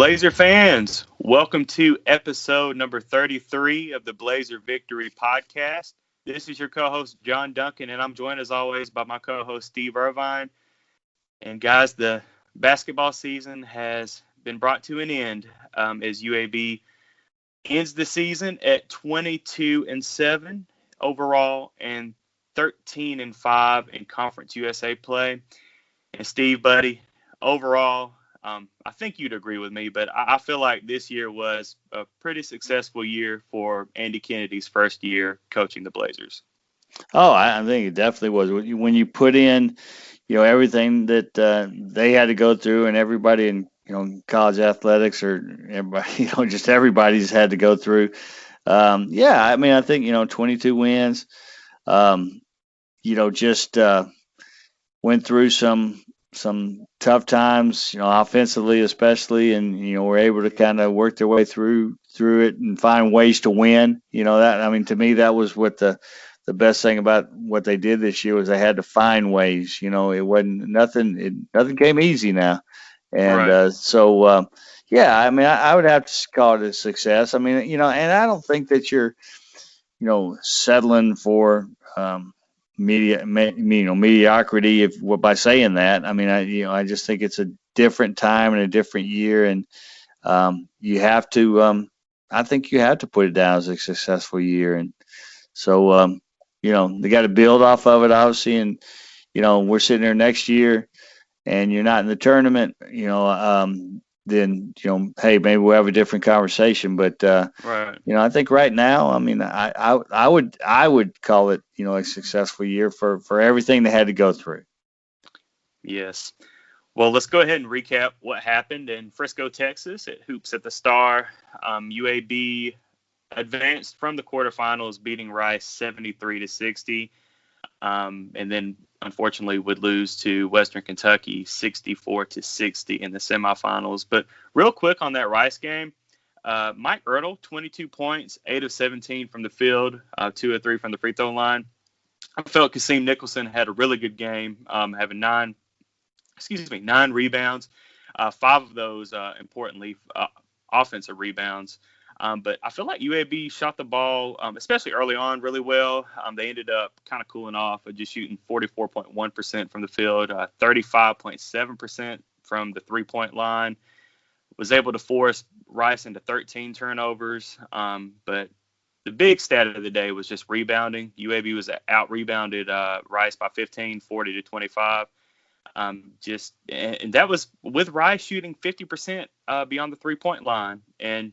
Blazer fans, welcome to episode number 33 of the Blazer Victory Podcast. This is your co-host, John Duncan, and I'm joined as always by my co-host, Steve Irvine. And guys, the basketball season has been brought to an end as UAB ends the season at 22-7 overall and 13-5 in Conference USA play. And Steve, buddy, overall, I think you'd agree with me, but I feel like this year was a pretty successful year for Andy Kennedy's first year coaching the Blazers. Oh, I think it definitely was. When you put in, everything that they had to go through, and everybody in, college athletics, or everybody, just everybody's had to go through. I think 22 wins. Just went through some tough times, offensively especially, and were able to kind of work their way through it and find ways to win. To me, that was what the best thing about what they did this year was they had to find ways. It wasn't nothing came easy now, and right. I would have to call it a success. And I don't think that you're settling for mediocrity by saying that. I just think it's a different time and a different year, and you have to. I think you have to put it down as a successful year, and so they got to build off of it, obviously. And we're sitting there next year, and you're not in the tournament. Then hey, maybe we'll have a different conversation. But Right. I think right now, I would call it a successful year for everything they had to go through. Yes. Well, let's go ahead and recap what happened in Frisco, Texas at Hoops at the Star. UAB advanced from the quarterfinals, beating Rice 73-60, and then unfortunately would lose to Western Kentucky 64-60 in the semifinals. But real quick on that Rice game, Mike Ertl, 22 points, 8 of 17 from the field, 2 of 3 from the free throw line. I felt Kasim Nicholson had a really good game, having 9 rebounds, 5 of those, importantly, offensive rebounds. But I feel like UAB shot the ball, especially early on, really well. They ended up kind of cooling off, just shooting 44.1% from the field, 35.7% from the three-point line. Was able to force Rice into 13 turnovers. But the big stat of the day was just rebounding. UAB was out-rebounded Rice by 15, 40-25. And that was with Rice shooting 50% beyond the three-point line. And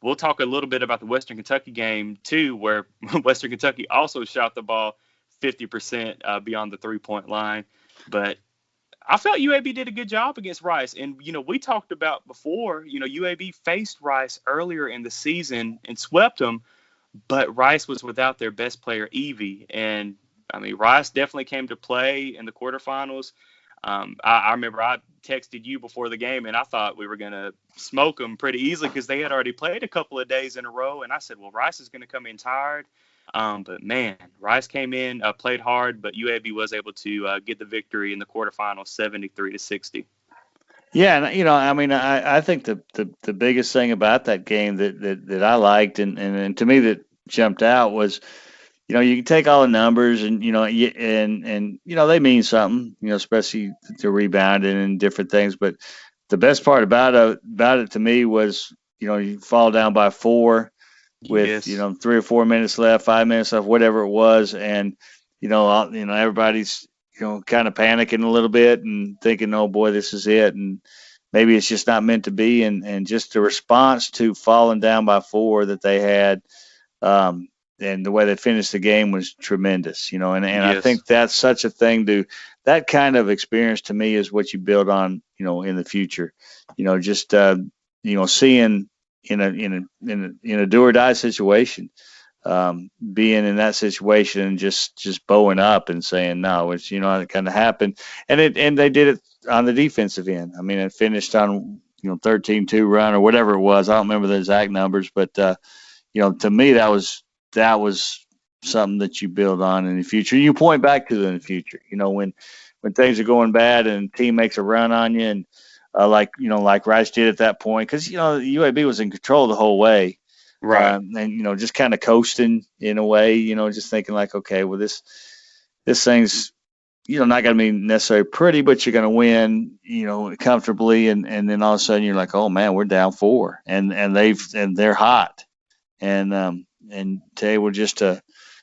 we'll talk a little bit about the Western Kentucky game, too, where Western Kentucky also shot the ball 50% beyond the three-point line. But I felt UAB did a good job against Rice. And, we talked about before, UAB faced Rice earlier in the season and swept them, but Rice was without their best player, Evie. And, Rice definitely came to play in the quarterfinals. I remember I texted you before the game, and I thought we were going to smoke them pretty easily because they had already played a couple of days in a row. And I said, well, Rice is going to come in tired. But, man, Rice came in, played hard, but UAB was able to get the victory in the quarterfinals 73-60. Yeah, and, I think the biggest thing about that game that I liked and to me that jumped out was, you can take all the numbers and they mean something, especially the rebounding and different things. But the best part about it to me was, you fall down by 4 with, Yes. 3 or 4 minutes left, 5 minutes left, whatever it was. And, everybody's, kind of panicking a little bit and thinking, oh boy, this is it. And maybe it's just not meant to be. And just the response to falling down by 4 that they had, and the way they finished the game was tremendous, and I Yes. think that's such a thing that kind of experience to me is what you build on, in the future, just, seeing in a do or die situation, being in that situation and just bowing up and saying, no, it's, it kind of happened. And they did it on the defensive end. It finished on, 13-2 run or whatever it was. I don't remember the exact numbers, but, to me, that was something that you build on in the future. You point back to in the future, when things are going bad and the team makes a run on you and like Rice did at that point, because UAB was in control the whole way, Right. and just kind of coasting in a way, just thinking like, okay, well this thing's not going to be necessarily pretty, but you're going to win, comfortably, and then all of a sudden you're like, oh man, we're down 4, and they're hot, and today we're just to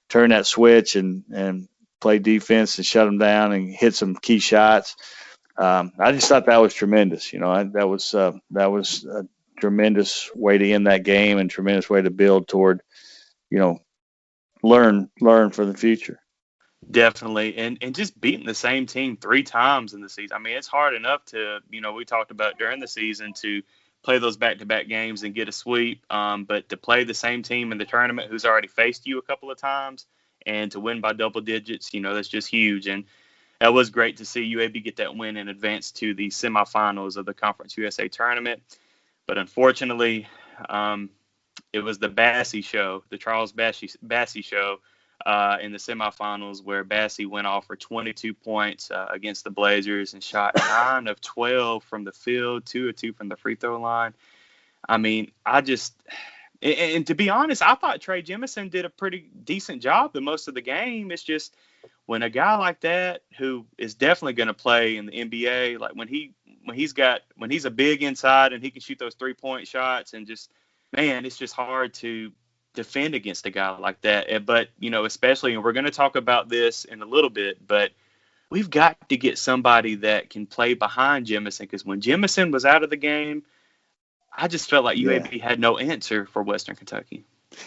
turn that switch and play defense and shut them down and hit some key shots. I just thought that was tremendous. That was a tremendous way to end that game and tremendous way to build toward, learn for the future. Definitely. And just beating the same team 3 times in the season. I mean, it's hard enough to, we talked about during the season to play those back-to-back games and get a sweep. But to play the same team in the tournament who's already faced you a couple of times and to win by double digits, that's just huge. And that was great to see UAB get that win and advance to the semifinals of the Conference USA tournament. But unfortunately, it was the Bassey show, the Charles Bassey show, in the semifinals, where Bassey went off for 22 points against the Blazers and shot 9 of 12 from the field, 2 of 2 from the free throw line. I mean, and to be honest, I thought Trey Jemison did a pretty decent job the most of the game. It's just when a guy like that, who is definitely going to play in the NBA, like when he's a big inside and he can shoot those 3-point shots, and just, man, it's just hard to defend against a guy like that. But, especially, and we're going to talk about this in a little bit, but we've got to get somebody that can play behind Jemison, because when Jemison was out of the game, I just felt like UAB had no answer for Western Kentucky.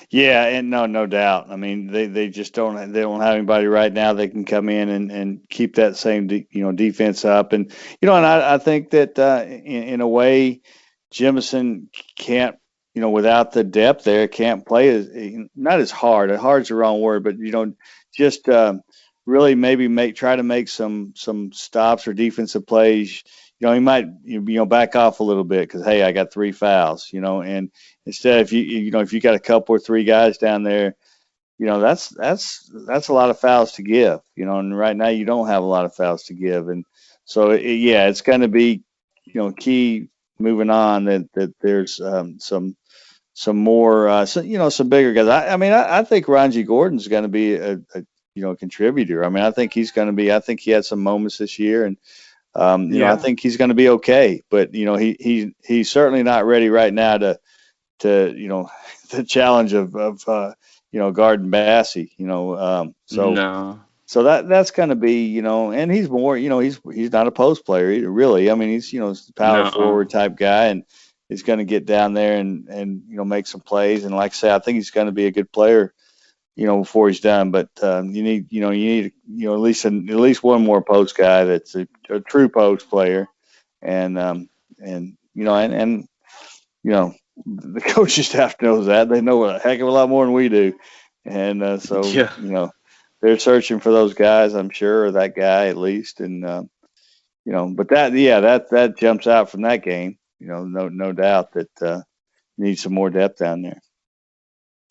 Yeah, and no doubt. I mean, they just don't have anybody right now that can come in and keep that same defense up. And and I think that in a way, Jemison can't, without the depth there, can't play not as hard. Hard's the wrong word, but just really maybe try to make some stops or defensive plays. He might back off a little bit because, hey, I got 3 fouls, and instead if you got a couple or 3 guys down there, that's a lot of fouls to give, and right now you don't have a lot of fouls to give, and so it's going to be key moving on that there's some more some bigger guys. I think Ronji Gordon's going to be a contributor. I mean, I think he had some moments this year, and I think he's going to be okay, but he's certainly not ready right now to the challenge of guarding Bassey. So that's going to be and he's more he's not a post player either, really. I mean, he's a power forward type guy, and he's going to get down there and make some plays. And like I say, I think he's going to be a good player before he's done. But you need at least one more post guy that's a true post player, and the coaching staff knows that. They know a heck of a lot more than we do, and they're searching for those guys, I'm sure, or that guy at least, and but that jumps out from that game. No doubt that you need some more depth down there.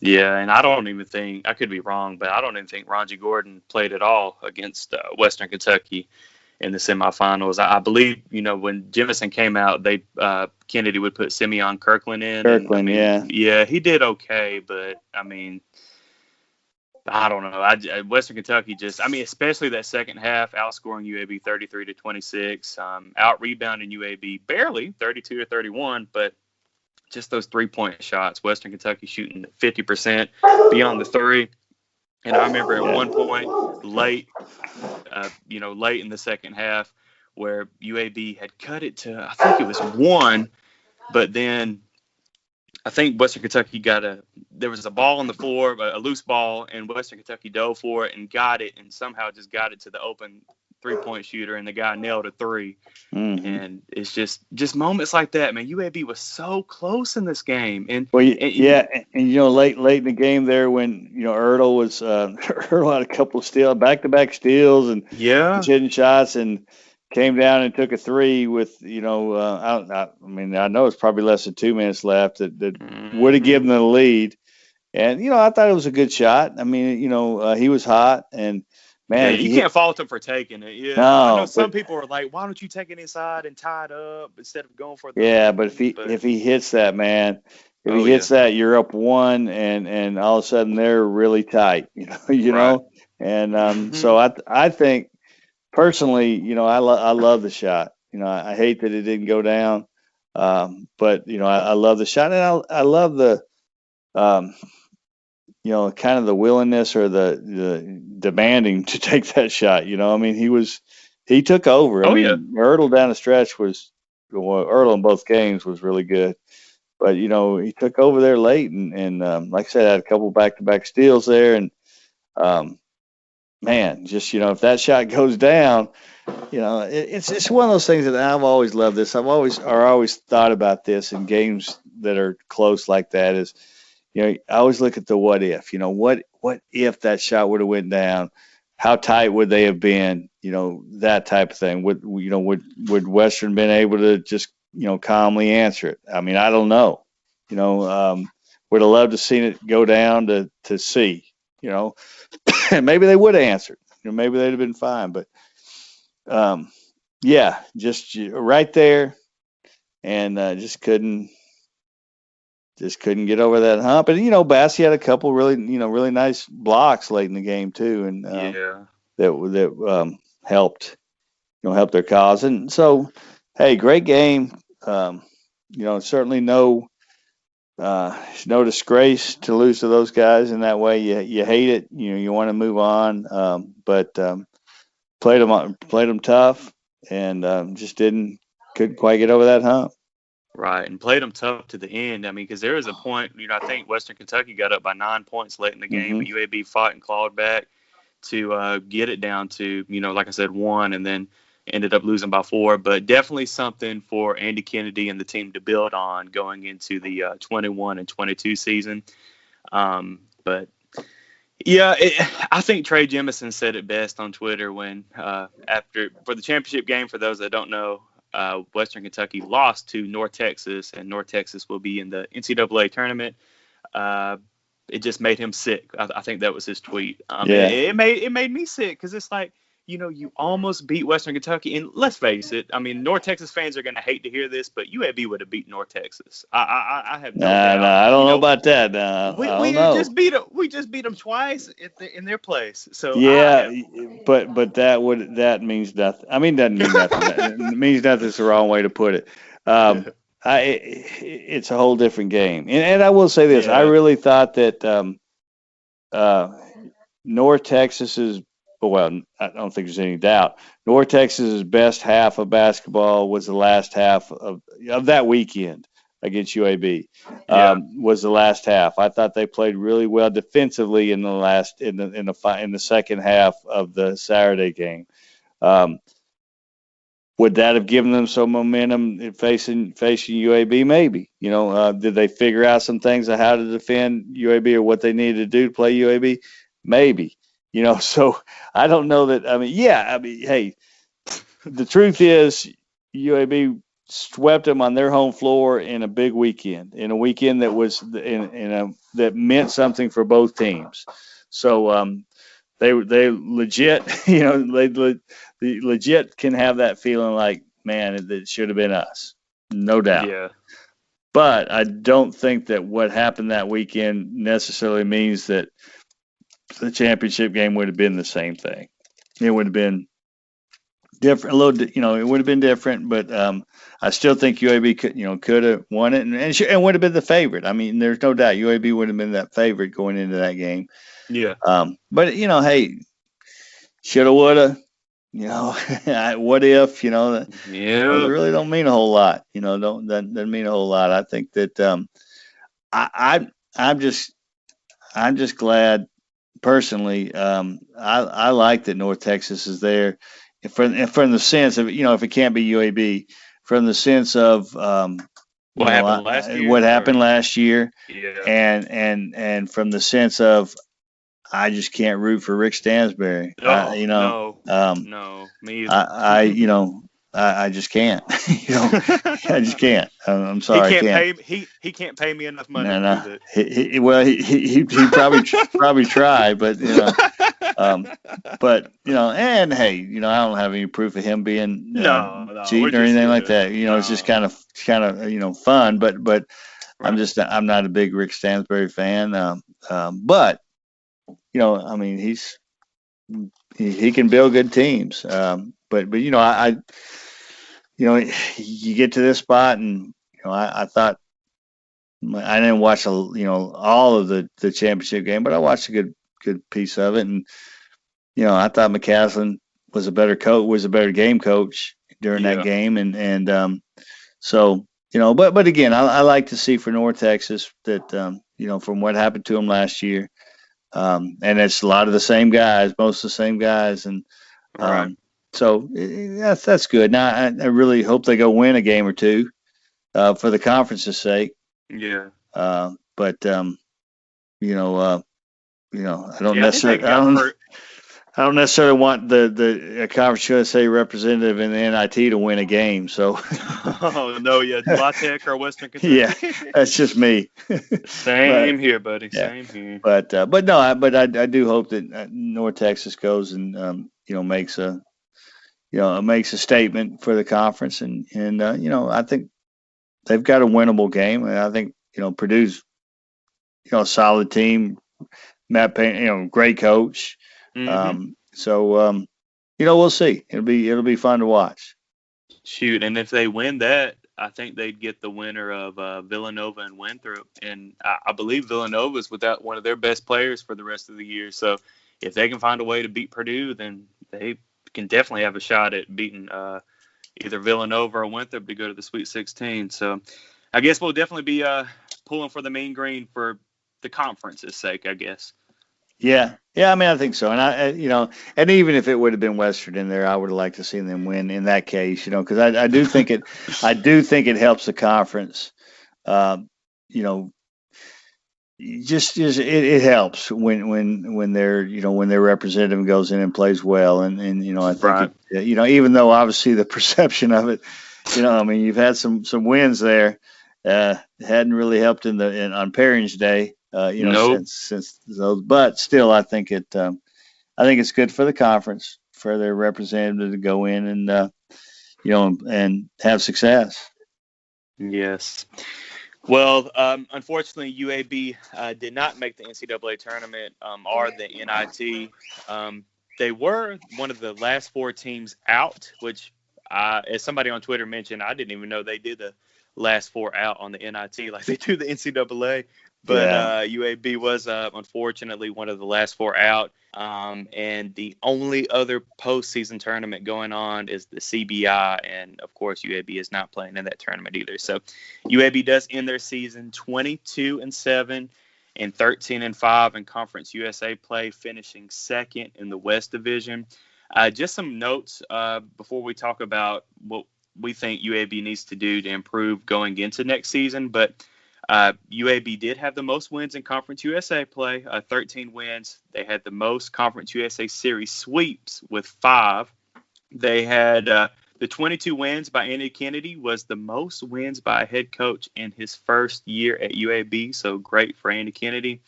Yeah, and I don't even think, I could be wrong, but I don't even think Ronji Gordon played at all against Western Kentucky in the semifinals. I believe, when Jemison came out, Kennedy would put Simeon Kirkland in. Yeah, he did okay, but I mean, I don't know. Western Kentucky especially that second half, outscoring UAB 33-26, out rebounding UAB barely 32-31, but just those 3-point shots, Western Kentucky shooting 50% beyond the 3. And I remember at one point late in the second half, where UAB had cut it to, I think it was 1, but then I think Western Kentucky there was a ball on the floor, a loose ball, and Western Kentucky dove for it and got it, and somehow just got it to the open 3-point shooter, and the guy nailed a 3. Mm-hmm. And it's just moments like that, man. UAB was so close in this game, and late in the game there, when Ertl had a couple of back-to-back steals and hitting shots, and came down and took a 3 with I know it's probably less than 2 minutes left that would have given them the lead, and I thought it was a good shot. I mean, he was hot, and Yeah, man, if you he hit, can't fault him for taking it. Yeah, I know no, some but people are like, "Why don't you take it inside and tie it up instead of going for a yeah, but if three?" he But if he hits that, man, if he oh yeah, hits that, you're up one, and all of a sudden they're really tight, you right. know. And Hmm. so I think personally, I love the shot. I hate that it didn't go down, but I love the shot, and I love the um, kind of the willingness or the demanding to take that shot. I mean, he took over. I Oh yeah, mean, Ertl down the stretch well, Ertl in both games was really good, but he took over there late, and like I said, had a couple back-to-back steals there, and um, man, just if that shot goes down, it's one of those things that I've always loved. I always thought about this in games that are close like that. Is I always look at the what if. What if that shot would have went down? How tight would they have been? That type of thing. Would Western been able to just calmly answer it? I mean, I don't know. Would have loved to seen it go down to see. Maybe they would have answered. Maybe they'd have been fine. But um, yeah, just right there, and just couldn't get over that hump. And Bassie had a couple really nice blocks late in the game too, and yeah. that helped help their cause. And so, hey, great game. Certainly no disgrace to lose to those guys in that way. You hate it. You want to move on, but played them tough, and just couldn't quite get over that hump. Right, and played them tough to the end. I mean, because there was a point, I think Western Kentucky got up by 9 points late in the game, Hmm. but UAB fought and clawed back to get it down to, like I said, one, and then ended up losing by four. But definitely something for Andy Kennedy and the team to build on going into the 21 and 22 season. But yeah, I think Trey Jemison said it best on Twitter when for the championship game. For those that don't know, Western Kentucky lost to North Texas, and North Texas will be in the NCAA tournament. Uh, it just made him sick. I think that was his tweet. Yeah. It made me sick because it's like, you almost beat Western Kentucky, and let's face it. I mean, North Texas fans are going to hate to hear this, but UAB would have beat North Texas. I have no Nah, doubt. I don't know about that. Nah, I don't We know. just beat them. We just beat them twice in their place. So I Yeah, have. but that means nothing. I mean, doesn't mean nothing. It means nothing is the wrong way to put it. Um, it's a whole different game. And I will say this: I Yeah. really thought that uh, North Texas is. Well, I don't think there's any doubt. North Texas's best half of basketball was the last half of that weekend against UAB. Yeah. Was the last half. I thought they played really well defensively in the second half of the Saturday game. Um, would that have given them some momentum in facing UAB? Maybe. Did they figure out some things on how to defend UAB or what they needed to do to play UAB? Maybe. So I don't know that. I mean, yeah. I mean, hey, the truth is UAB swept them on their home floor in a big weekend, in a weekend that was that meant something for both teams. So they legit, they legit can have that feeling like, man, it should have been us, no doubt. Yeah. But I don't think that what happened that weekend necessarily means that the championship game would have been the same thing. It would have been different, a little, it would have been different, but I still think UAB could have won it and would have been the favorite. I mean, there's no doubt UAB would have been that favorite going into that game. Yeah. But hey, shoulda, woulda, what if, those Yeah. really don't mean a whole lot. Doesn't mean a whole lot. I think that I I'm just glad personally. I like that North Texas is there, from the sense of if it can't be UAB, from the sense of What happened last year? what Or happened last year, yeah. and from the sense of I just can't root for Rick Stansbury. Oh no, Um, no, me either. I just can't. I just can't. I'm he sorry, I can't can't. pay he can't pay me enough money No, to do no. that. Well, he probably try, but But and hey, I don't have any proof of him being No, we're cheating or just anything like that. It's just no. kind of fun. But Right. I'm not a big Rick Stansbury fan. But I mean, he can build good teams. But you get to this spot, and I thought I didn't watch all of the championship game, but I watched a good piece of it, and I thought McCaslin was a better game coach during that Yeah. game, and so but again, I like to see for North Texas that from what happened to them last year, and it's a lot of the same guys, most of the same guys, and Right. so that's good. Now I really hope they go win a game or two for the conference's sake. Yeah. But I don't Yeah, I think they necessarily got per. I don't necessarily want the Conference USA representative in the NIT to win a game. So Oh no, yeah, La Tech or Western yeah, Kentucky. that's just me. But Same here, buddy. yeah, Same here. but no, I do hope that North Texas goes and makes a statement for the conference, and I think they've got a winnable game, and I think Purdue's a solid team. Matt Payne, great coach. Hmm. So we'll see. It'll be fun to watch. Shoot, and if they win that, I think they'd get the winner of Villanova and Winthrop, and I believe Villanova's without one of their best players for the rest of the year. So if they can find a way to beat Purdue, then they can definitely have a shot at beating either Villanova or Winthrop to go to the Sweet 16. So I guess we'll definitely be pulling for the Mean Green for the conference's sake, I guess. Yeah, yeah. I mean, I think so. And and even if it would have been Western in there, I would have liked to see them win in that case. Because I do think it helps the conference. Um, you know, it helps when their representative goes in and plays well, and I think Right. even though obviously the perception of it, I mean, you've had some wins there, hadn't really helped on Pairings Day, Nope. since those, but still, I think it's good for the conference for their representative to go in and and have success. Yes. Well, unfortunately, UAB did not make the NCAA tournament or the NIT. They were one of the last four teams out, which, as somebody on Twitter mentioned, I didn't even know they did the last four out on the NIT like they do the NCAA. But Yeah, UAB was unfortunately one of the last four out. And the only other postseason tournament going on is the CBI. And of course, UAB is not playing in that tournament either. So UAB does end their season 22-7 and 13-5 in Conference USA play, finishing second in the West Division. Just some notes before we talk about what we think UAB needs to do to improve going into next season. But UAB did have the most wins in Conference USA play, 13 wins. They had the most Conference USA series sweeps with 5. They had the 22 wins by Andy Kennedy was the most wins by a head coach in his first year at UAB. So great for Andy Kennedy.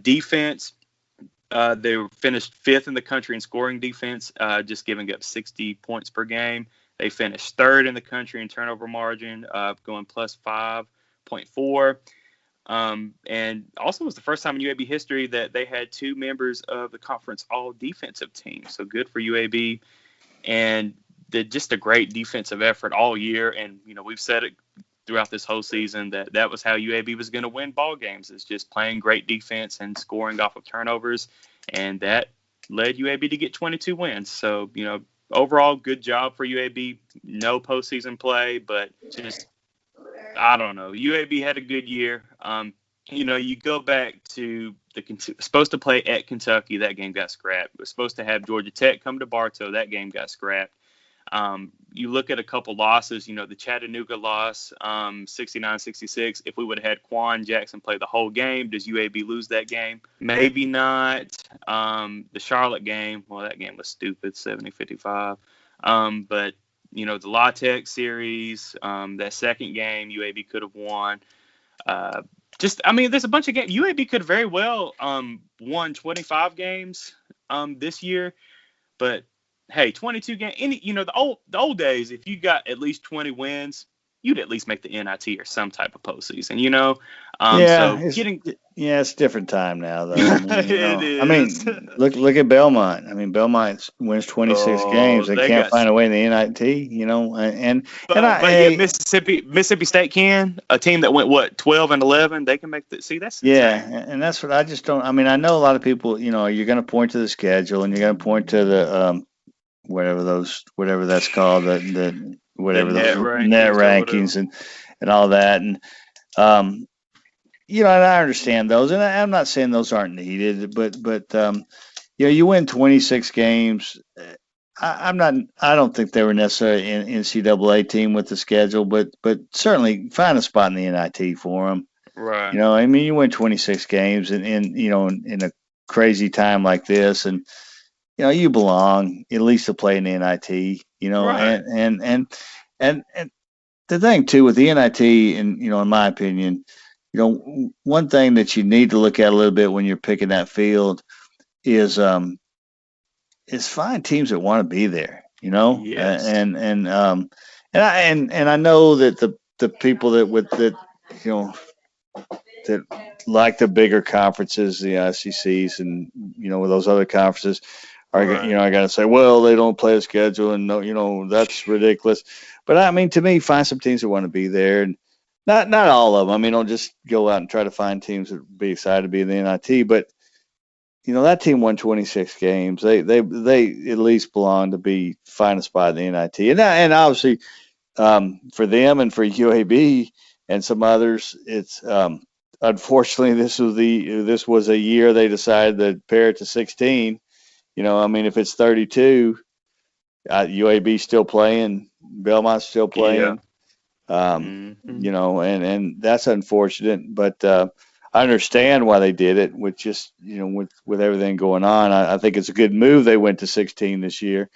Defense, they finished 5th in the country in scoring defense, just giving up 60 points per game. They finished 3rd in the country in turnover margin, going plus 5.4. And also was the first time in UAB history that they had 2 members of the conference all defensive team. So good for UAB. And just a great defensive effort all year. And, we've said it throughout this whole season that was how UAB was going to win ball games, is just playing great defense and scoring off of turnovers. And that led UAB to get 22 wins. So, overall, good job for UAB. No postseason play, but just, I don't know. UAB had a good year. You go back to supposed to play at Kentucky. That game got scrapped. We're supposed to have Georgia Tech come to Bartow. That game got scrapped. You look at a couple losses, the Chattanooga loss, 69-66. If we would have had Quan Jackson play the whole game, does UAB lose that game? Maybe not. The Charlotte game, well, that game was stupid, 70-55. But, the La Tech series, that second game, UAB could have won. There's a bunch of games. UAB could very well won 25 games. this year. But hey, 22 games. The old days, if you got at least 20 wins, you'd at least make the NIT or some type of postseason. Yeah, So getting it's a different time now, though. I mean, it I is. mean, look at Belmont. I mean, Belmont wins 26 Oh, games and they can't got. find a way in the NIT. And But yeah, Mississippi State can a team that went what 12-11. They can make the see that's yeah, insane. and that's what I just don't. I mean, I know a lot of people. You're going to point to the schedule and you're going to point to the whatever that's called, the The whatever net those net rankings or whatever. rankings and all that. And um, and I understand those, and I'm not saying those aren't needed, but you win 26 games. I'm not. I don't think they were necessarily an NCAA team with the schedule, but certainly find a spot in the NIT for them. Right. I mean, you win 26 games, in a crazy time like this, and you belong at least to play in the NIT. Right. And the thing too with the NIT, and in my opinion, one thing that you need to look at a little bit when you're picking that field is find teams that want to be there. Yes. And I know that the people you know that like the bigger conferences, the SECs, and with those other conferences Right. I got to say, well, they don't play a schedule, and no, that's ridiculous. But I mean, to me, find some teams that want to be there, and not all of them. I mean, don't just go out and try to find teams that would be excited to be in the NIT. But that team won 26 games. They at least belong to find a spot in the NIT, and obviously for them and for UAB and some others, it's unfortunately this was a year they decided to pair it to 16. I mean, if it's 32, UAB still playing, Belmont's still Yeah. playing. Um, Hmm. and that's unfortunate, but I understand why they did it with just, with everything going on. I think it's a good move they went to 16 this year,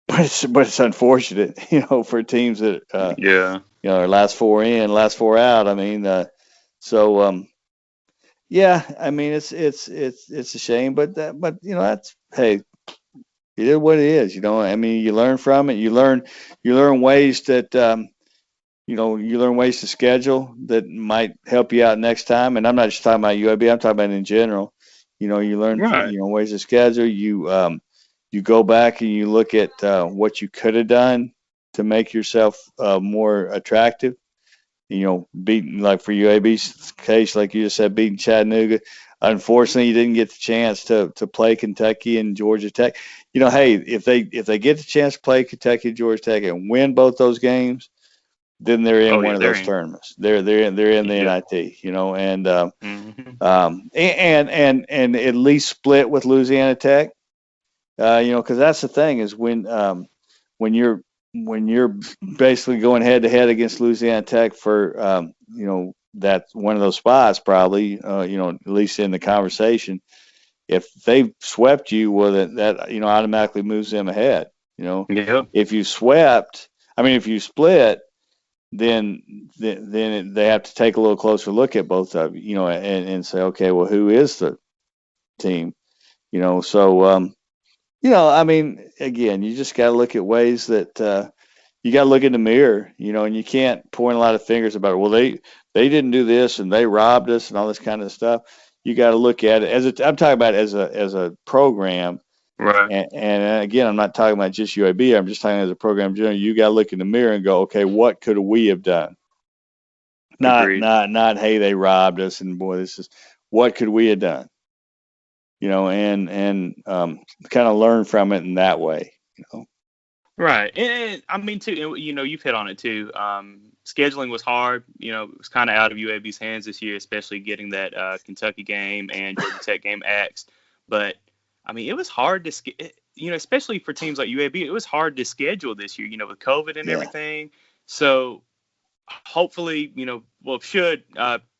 but it's unfortunate, for teams that, Yeah. are last four in, last four out. I mean, so, yeah, I mean, it's a shame, but that's, hey, it is what it is. I mean, you learn from it. You learn ways that you learn ways to schedule that might help you out next time. And I'm not just talking about UAB. I'm talking about in general. You learn Right. ways to schedule. You go back and you look at what you could have done to make yourself more attractive. Beating, like for UAB's case, like you just said, beating Chattanooga. Unfortunately, you didn't get the chance to play Kentucky and Georgia Tech. Hey, if they get the chance to play Kentucky and Georgia Tech and win both those games, then they're in Oh one yeah, of they're those in. tournaments. They're in the Yep. NIT. And Hmm. and at least split with Louisiana Tech. Because that's the thing is when you're when you're basically going head to head against Louisiana Tech for that's one of those spots probably at least in the conversation. If they swept you, well that automatically moves them ahead. You know, Yep. if you swept, I mean if you split, then they have to take a little closer look at both of you, and say okay, well who is the team? So I mean, again, you just got to look at ways that you got to look in the mirror, and you can't point a lot of fingers about, well, they didn't do this and they robbed us and all this kind of stuff. You got to look at it I'm talking about as a program, Right. and again, I'm not talking about just UAB. I'm just talking as a program in general. You got to look in the mirror and go, okay, what could we have done? Not Agreed. not not hey, they robbed us and boy, this is what could we have done? And kind of learn from it in that way. Right. And I mean too, and, you've hit on it too. Scheduling was hard. It was kind of out of UAB's hands this year, especially getting that Kentucky game and Georgia Tech game axed. But I mean, it was hard to especially for teams like UAB, it was hard to schedule this year. With COVID and Yeah. everything. So hopefully, well, should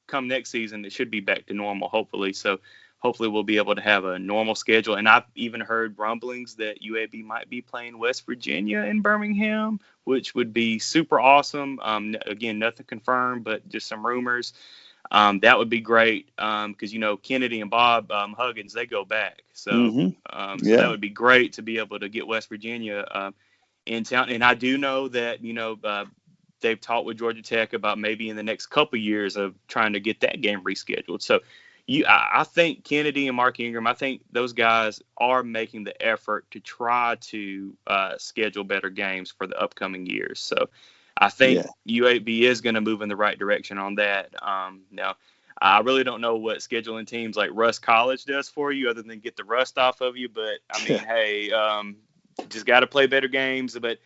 come next season, it should be back to normal, hopefully. So hopefully we'll be able to have a normal schedule. And I've even heard rumblings that UAB might be playing West Virginia in Birmingham, which would be super awesome. Again, nothing confirmed, but just some rumors. That would be great because Kennedy and Bob Huggins, they go back. So Mm-hmm. so that Yeah. would be great to be able to get West Virginia in town. And I do know that they've talked with Georgia Tech about maybe in the next couple of years of trying to get that game rescheduled. So I think Kennedy and Mark Ingram, I think those guys are making the effort to try to schedule better games for the upcoming years. So I think Yeah. UAB is going to move in the right direction on that. Now, I really don't know what scheduling teams like Rust College does for you other than get the rust off of you. But, I mean, hey, just got to play better games. But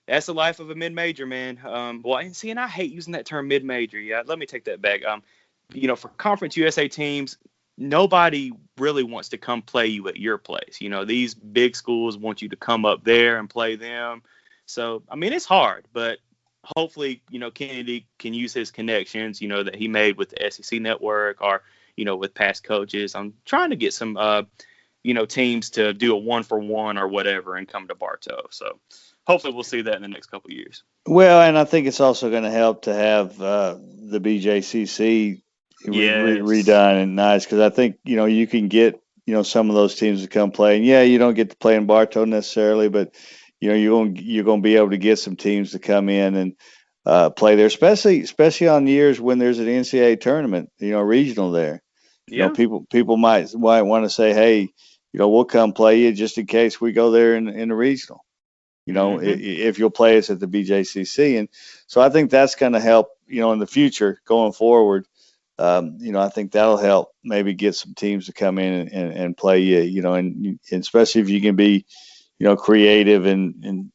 that's the life of a mid-major, man. And I hate using that term mid-major. Yeah, let me take that back. For Conference USA teams, nobody really wants to come play you at your place. These big schools want you to come up there and play them. So, I mean, it's hard, but hopefully, Kennedy can use his connections, that he made with the SEC network or, with past coaches. I'm trying to get some, teams to do a 1-for-1 or whatever and come to Bartow. So hopefully we'll see that in the next couple of years. Well, and I think it's also going to help to have the BJCC Yes. redone and nice, because I think you can get some of those teams to come play. And yeah, you don't get to play in Bartow necessarily, but you're going to be able to get some teams to come in and play there, especially on years when there's an NCAA tournament, regional there. Yeah. People might want to say, hey, we'll come play you just in case we go there in the regional. If you'll play us at the BJCC. And so I think that's going to help, in the future going forward. I think that'll help maybe get some teams to come in and play you, and especially if you can be, creative and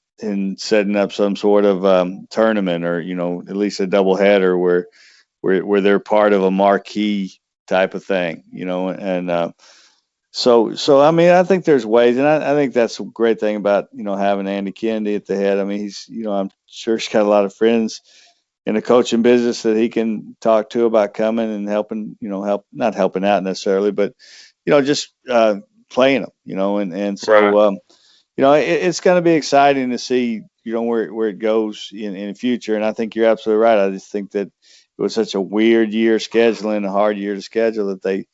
setting up some sort of tournament or, at least a doubleheader where they're part of a marquee type of thing, and So I mean, I think there's ways, and I think that's a great thing about having Andy Kennedy at the head. I mean, he's I'm sure he's got a lot of friends in the coaching business that he can talk to about coming and helping, not helping out necessarily, but just playing them, and so Right. it's going to be exciting to see where it goes in the future. And I think you're absolutely right. I just think that it was such a weird year scheduling, a hard year to schedule that they.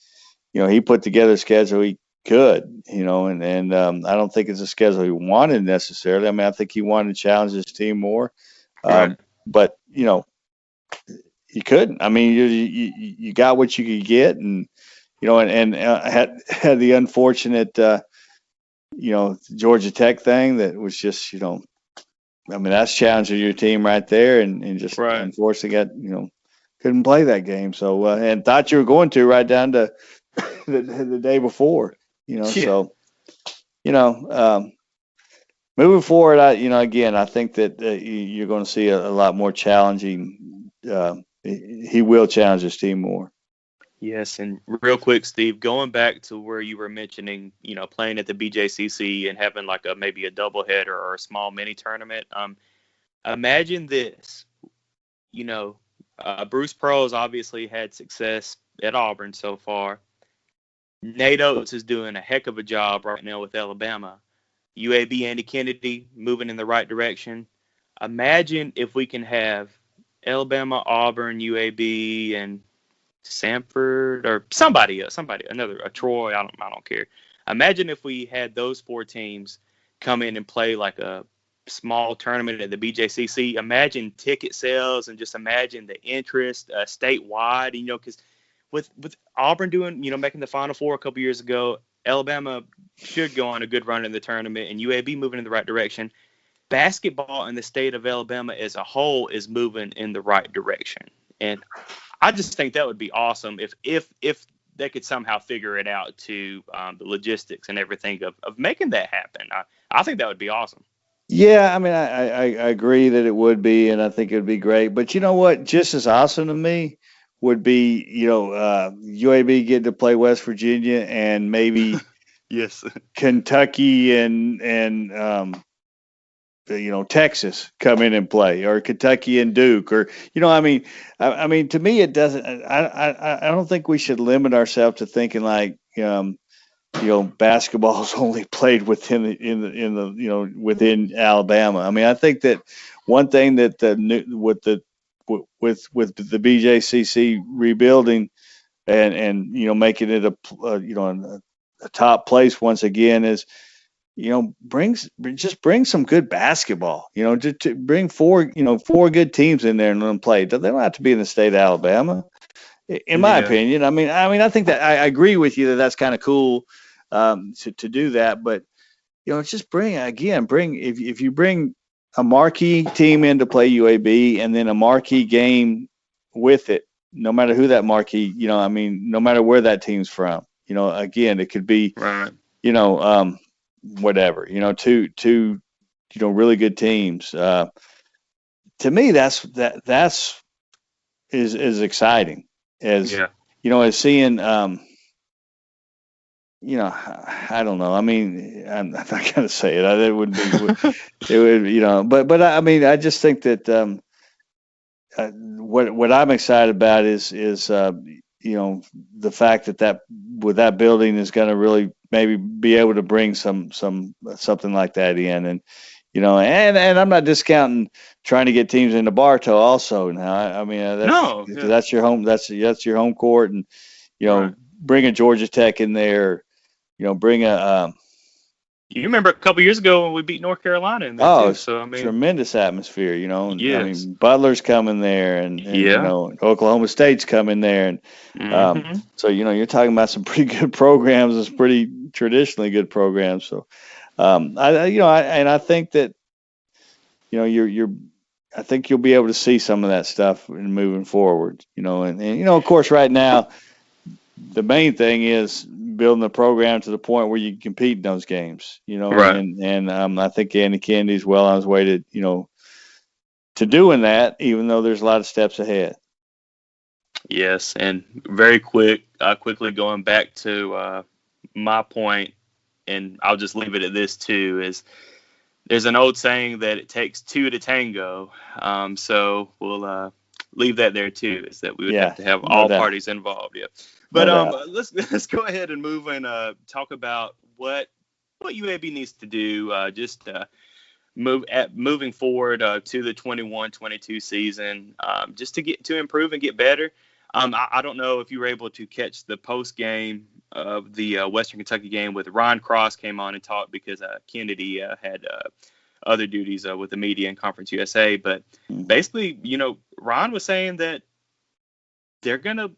He put together a schedule he could, and I don't think it's a schedule he wanted necessarily. I mean, I think he wanted to challenge his team more, Right. but you couldn't. I mean, you got what you could get, and had the unfortunate Georgia Tech thing that was just I mean, that's challenging your team right there, and just Right. unfortunately got couldn't play that game. So and thought you were going to right down to the day before, Yeah. So moving forward, again, I think that you're going to see a lot more challenging. He will challenge his team more. Yes, and real quick, Steve, going back to where you were mentioning, playing at the BJCC and having like maybe a doubleheader or a small mini tournament. Imagine this, Bruce Pearl's obviously had success at Auburn so far. Nate Oates is doing a heck of a job right now with Alabama. UAB Andy Kennedy moving in the right direction. Imagine if we can have Alabama, Auburn, UAB, and Samford or somebody else, a Troy. I don't care. Imagine if we had those four teams come in and play like a small tournament at the BJCC. Imagine ticket sales and just imagine the interest statewide. Because with Auburn doing, making the Final Four a couple years ago, Alabama should go on a good run in the tournament, and UAB moving in the right direction. Basketball in the state of Alabama as a whole is moving in the right direction, and I just think that would be awesome if they could somehow figure it out to the logistics and everything of making that happen. I think that would be awesome. Yeah, I mean, I agree that it would be, and I think it would be great. But you know what? Just as awesome to me would be, UAB getting to play West Virginia and maybe Yes. Kentucky and Texas come in and play, or Kentucky and Duke, or I mean, to me, it doesn't. I don't think we should limit ourselves to thinking like basketball is only played within within Alabama. I mean, I think that one thing that with the BJCC rebuilding and making it a top place once again is bring some good basketball. To bring four good teams in there and let them play. They don't have to be in the state of Alabama, in my Yeah. opinion. I think that I agree with you that that's kind of cool to do that, but just bring if you bring a marquee team in to play UAB and then a marquee game with it, no matter who that marquee, no matter where that team's from, again, it could be, Right. whatever, two really good teams. To me, that's is exciting as Yeah. as seeing. I don't know. I mean, I'm not gonna say it. It would be, it would, but I just think that what I'm excited about is the fact that with that building is going to really maybe be able to bring something like that in, and and I'm not discounting trying to get teams into Bartow also. Now, No. Yeah. that's your home, that's your home court, and Right. bring a Georgia Tech in there, bring a You remember a couple years ago when we beat North Carolina in there too. it's So I mean, tremendous atmosphere, yes. Butler's coming there, and Yeah. Oklahoma State's coming there, and Mm-hmm. so you're talking about some pretty good programs, it's pretty traditionally good programs. So I think that you're I think you'll be able to see some of that stuff in moving forward, and of course right now the main thing is building the program to the point where you can compete in those games, Right. and I think Andy Kennedy's well on his way to doing that, even though there's a lot of steps ahead. Yes, and quickly going back to my point, and I'll just leave it at this too, is there's an old saying that it takes two to tango. So we'll leave that there too, is that we would have to have no all doubt. parties involved. Yeah. No But doubt. let's go ahead and move and talk about what UAB needs to do moving forward to the 21-22 season, just to improve and get better. I don't know if you were able to catch the post game of the Western Kentucky game with Ron Cross came on and talked because Kennedy had other duties with the media and Conference USA. But basically, Ron was saying that they're going to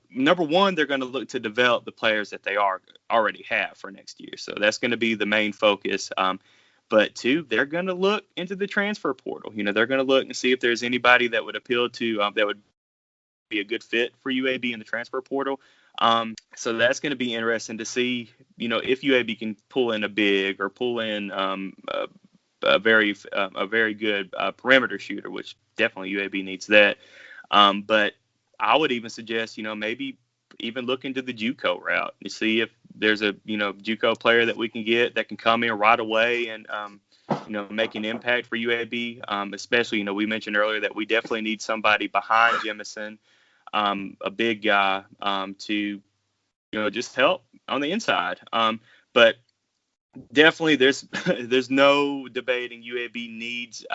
number one, they're going to look to develop the players that they already have for next year. So that's going to be the main focus. But two, they're going to look into the transfer portal. They're going to look and see if there's anybody that would appeal to that would be a good fit for UAB in the transfer portal. So that's going to be interesting to see, if UAB can pull in a big or pull in a very good perimeter shooter, which definitely UAB needs that. But I would even suggest, maybe even look into the JUCO route and see if there's a, JUCO player that we can get that can come in right away and, make an impact for UAB. Especially, we mentioned earlier that we definitely need somebody behind Jemison, a big guy, to, just help on the inside. But definitely there's no debating UAB needs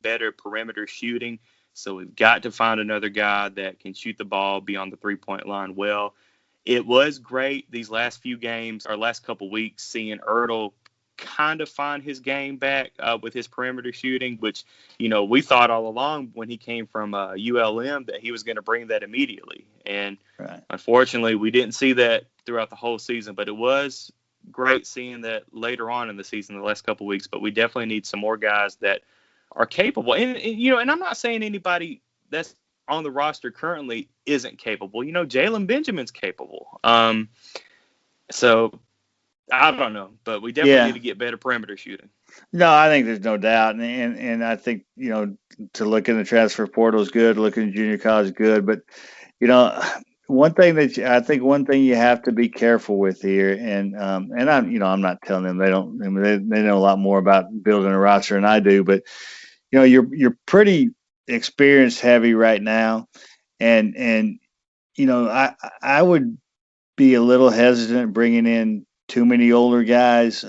better perimeter shooting. So we've got to find another guy that can shoot the ball beyond the 3-point line well. It was great these last few games, or last couple weeks, seeing Ertl kind of find his game back with his perimeter shooting, which, we thought all along when he came from ULM that he was going to bring that immediately. And Unfortunately, we didn't see that throughout the whole season, but it was great seeing that later on in the season, the last couple weeks. But we definitely need some more guys that are capable. And I'm not saying anybody that's on the roster currently isn't capable. Jalen Benjamin's capable. So I don't know, but we definitely need to get better perimeter shooting. No, I think there's no doubt, and I think to look in the transfer portal is good, look in junior college is good, but one thing you have to be careful with here, and I'm not telling them they don't. I mean, they know a lot more about building a roster than I do, but you're pretty experience heavy right now, and I would be a little hesitant bringing in too many older guys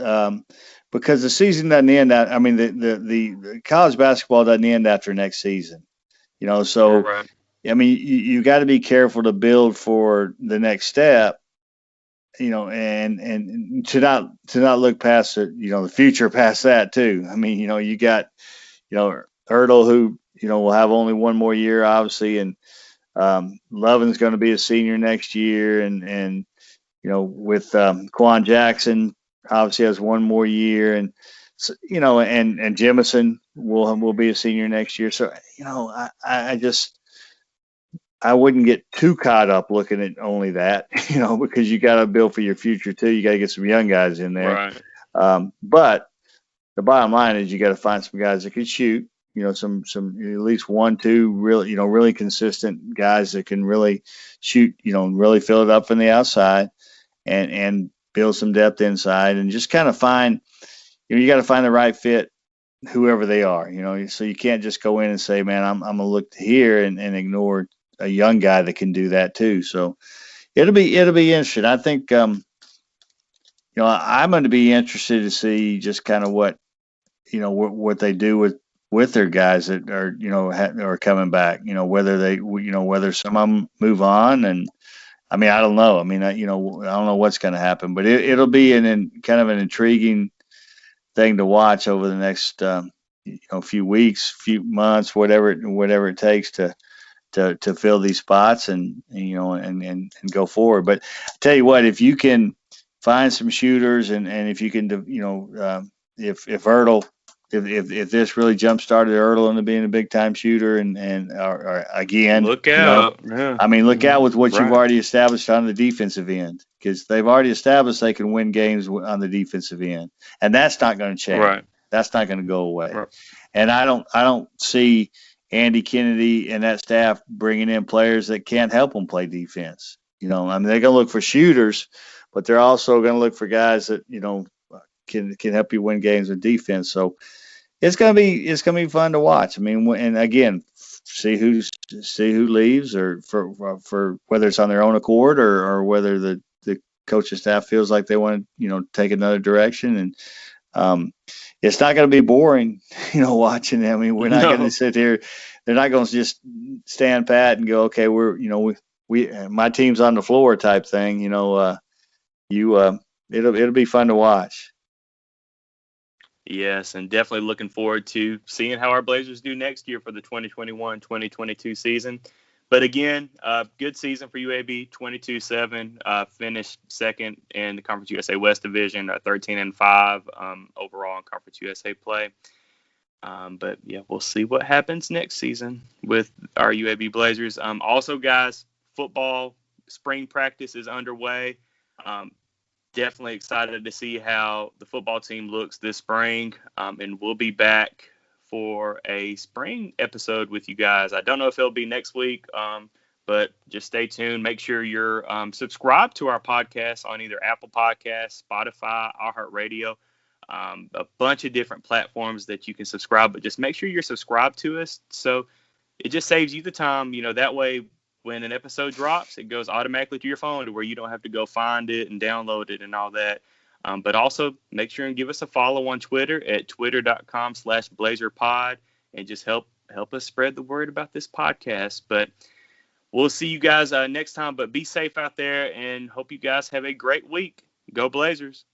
because the season doesn't end. The college basketball doesn't end after next season. So Right. I mean, you got to be careful to build for the next step, and to not look past it, the future past that too. I mean, you got, Ertl, who, will have only one more year, obviously, and Lovin's going to be a senior next year, and with Quan Jackson, obviously has one more year, and so, and Jemison will be a senior next year. So I just I wouldn't get too caught up looking at only that, because you got to build for your future too. You got to get some young guys in there. Right. But the bottom line is you got to find some guys that can shoot. Some at least one, two really consistent guys that can really shoot. Really fill it up from the outside and build some depth inside, and just kind of find. You got to find the right fit, whoever they are. So you can't just go in and say, man, I'm gonna look here and ignore a young guy that can do that too. So it'll be interesting. I think I'm going to be interested to see just kind of what they do with their guys that are are coming back. Whether some of them move on, and I mean I don't know. I mean I don't know what's going to happen, but it'll be kind of an intriguing thing to watch over the next few weeks, few months, whatever it takes to fill these spots and go forward. But I tell you what, if you can find some shooters and if you can, if Ertl, if this really jump started Ertl into being a big time shooter or again, Look out. Yeah. I mean, look out with what you've Right. already established on the defensive end, because they've already established they can win games on the defensive end, and that's not going to change. Right. That's not going to go away. Right. And I don't see Andy Kennedy and that staff bringing in players that can't help them play defense. I mean, they're going to look for shooters, but they're also going to look for guys that can help you win games with defense. So it's gonna be fun to watch. I mean, and again, see who leaves, or for whether it's on their own accord, or whether the coaching staff feels like they want to take another direction. And um, it's not going to be boring, watching. I mean, we're not going to No. sit here. They're not going to just stand pat and go, okay, we my team's on the floor type thing. It'll be fun to watch. Yes, and definitely looking forward to seeing how our Blazers do next year for the 2021-2022 season. But again, good season for UAB, 22-7, finished second in the Conference USA West Division, 13-5 overall in Conference USA play. But yeah, we'll see what happens next season with our UAB Blazers. Also, guys, football spring practice is underway. Um, Definitely excited to see how the football team looks this spring. And we'll be back for a spring episode with you guys. I don't know if it'll be next week, but just stay tuned. Make sure you're subscribed to our podcast on either Apple Podcasts, Spotify, iHeartRadio, a bunch of different platforms that you can subscribe. But just make sure you're subscribed to us, so it just saves you the time. That way, when an episode drops, it goes automatically to your phone to where you don't have to go find it and download it and all that. But also make sure and give us a follow on Twitter at twitter.com/blazerpod, and just help us spread the word about this podcast. But we'll see you guys next time. But be safe out there, and hope you guys have a great week. Go Blazers.